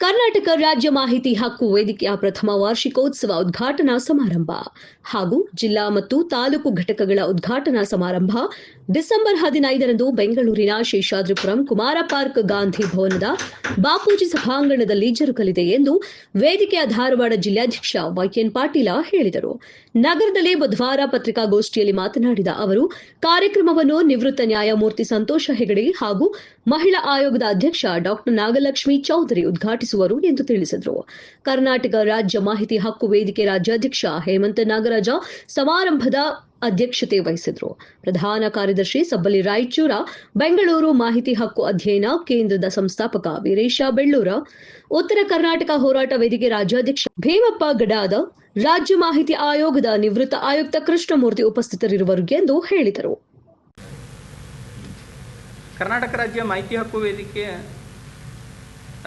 ಕರ್ನಾಟಕ ರಾಜ್ಯ ಮಾಹಿತಿ ಹಕ್ಕು ವೇದಿಕೆಯ ಪ್ರಥಮ ವಾರ್ಷಿಕೋತ್ಸವ ಉದ್ಘಾಟನಾ ಸಮಾರಂಭ ಹಾಗೂ ಜಿಲ್ಲಾ ಮತ್ತು ತಾಲೂಕು ಘಟಕಗಳ ಉದ್ಘಾಟನಾ ಸಮಾರಂಭ ಡಿಸೆಂಬರ್ 15ರಂದು ಬೆಂಗಳೂರಿನ ಶೇಷಾದ್ರಿಪುರಂ ಕುಮಾರ ಪಾರ್ಕ್ ಗಾಂಧಿ ಭವನದ ಬಾಪೂಜಿ ಸಭಾಂಗಣದಲ್ಲಿ ಜರುಗಲಿದೆ ಎಂದು ವೇದಿಕೆಯ ಧಾರವಾಡ ಜಿಲ್ಲಾಧ್ಯಕ್ಷ ವೈಎನ್ ಪಾಟೀಲ ಹೇಳಿದರು. ನಗರದಲ್ಲಿ ಬುಧವಾರ ಪತ್ರಿಕಾಗೋಷ್ಠಿಯಲ್ಲಿ ಮಾತನಾಡಿದ ಅವರು, ಕಾರ್ಯಕ್ರಮವನ್ನು ನಿವೃತ್ತ ನ್ಯಾಯಮೂರ್ತಿ ಸಂತೋಷ ಹೆಗಡೆ ಹಾಗೂ ಮಹಿಳಾ ಆಯೋಗದ ಅಧ್ಯಕ್ಷ ಡಾ ನಾಗಲಕ್ಷ್ಮಿ ಚೌಧರಿ ಉದ್ಘಾಟಿಸುವರು ಎಂದು ತಿಳಿಸಿದರು. ಕರ್ನಾಟಕ ರಾಜ್ಯ ಮಾಹಿತಿ ಹಕ್ಕು ವೇದಿಕೆ ರಾಜ್ಯಾಧ್ಯಕ್ಷ ಹೇಮಂತ ನಾಗರಾಜ ಸಮಾರಂಭದ ಅಧ್ಯಕ್ಷತೆ ವಹಿಸಿದರು. ಪ್ರಧಾನ ಕಾರ್ಯದರ್ಶಿ ಸಬ್ಬಲಿ ರಾಯಚೂರ, ಬೆಂಗಳೂರು ಮಾಹಿತಿ ಹಕ್ಕು ಅಧ್ಯಯನ ಕೇಂದ್ರದ ಸಂಸ್ಥಾಪಕ ವೀರೇಶ ಬೆಳ್ಳೂರ, ಉತ್ತರ ಕರ್ನಾಟಕ ಹೋರಾಟ ವೇದಿಕೆ ರಾಜ್ಯಾಧ್ಯಕ್ಷ ಭೀಮಪ್ಪ ಗಡಾದ, ರಾಜ್ಯ ಮಾಹಿತಿ ಆಯೋಗದ ನಿವೃತ್ತ ಆಯುಕ್ತ ಕೃಷ್ಣಮೂರ್ತಿ ಉಪಸ್ಥಿತರಿರುವರು ಎಂದು ಹೇಳಿದರು. ಕರ್ನಾಟಕ ರಾಜ್ಯ ಮಾಹಿತಿ ಹಕ್ಕು ವೇದಿಕೆ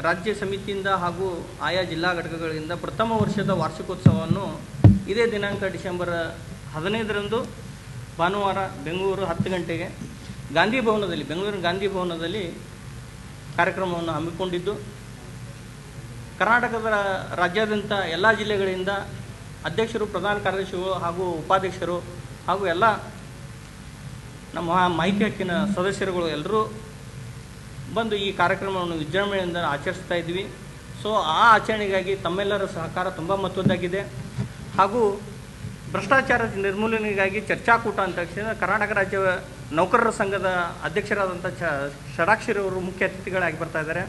ರಾಜ್ಯ ಸಮಿತಿಯಿಂದ ಹಾಗೂ ಆಯಾ ಜಿಲ್ಲಾ ಘಟಕಗಳಿಂದ ಪ್ರಥಮ ವರ್ಷದ ವಾರ್ಷಿಕೋತ್ಸವವನ್ನು ಇದೇ ದಿನಾಂಕ ಡಿಸೆಂಬರ್ 15ರಂದು ಭಾನುವಾರ ಬೆಂಗಳೂರು 10 ಗಂಟೆಗೆ ಬೆಂಗಳೂರಿನ ಗಾಂಧಿ ಭವನದಲ್ಲಿ ಕಾರ್ಯಕ್ರಮವನ್ನು ಹಮ್ಮಿಕೊಂಡಿದ್ದು, ಕರ್ನಾಟಕದ ರಾಜ್ಯಾದ್ಯಂತ ಎಲ್ಲ ಜಿಲ್ಲೆಗಳಿಂದ ಅಧ್ಯಕ್ಷರು, ಪ್ರಧಾನ ಕಾರ್ಯದರ್ಶಿಗಳು ಹಾಗೂ ಉಪಾಧ್ಯಕ್ಷರು ಹಾಗೂ ಎಲ್ಲ ನಮ್ಮ ಮಾಹಿತಿ ಹಕ್ಕಿನ ಸದಸ್ಯರುಗಳು ಎಲ್ಲರೂ ಬಂದು ಈ ಕಾರ್ಯಕ್ರಮವನ್ನು ವಿಜೃಂಭಣೆಯಿಂದ ಆಚರಿಸ್ತಾ ಇದ್ವಿ. ಸೊ ಆ ಆಚರಣೆಗಾಗಿ ತಮ್ಮೆಲ್ಲರ ಸಹಕಾರ ತುಂಬ ಮಹತ್ವದ್ದಾಗಿದೆ. ಹಾಗೂ ಭ್ರಷ್ಟಾಚಾರ ನಿರ್ಮೂಲನೆಗಾಗಿ ಚರ್ಚಾಕೂಟ ಅಂತ ತಕ್ಷಣ ಕರ್ನಾಟಕ ರಾಜ್ಯ ನೌಕರರ ಸಂಘದ ಅಧ್ಯಕ್ಷರಾದಂಥ ಷಡಾಕ್ಷರಿ ಅವರು ಮುಖ್ಯ ಅತಿಥಿಗಳಾಗಿ ಬರ್ತಾ ಇದ್ದಾರೆ.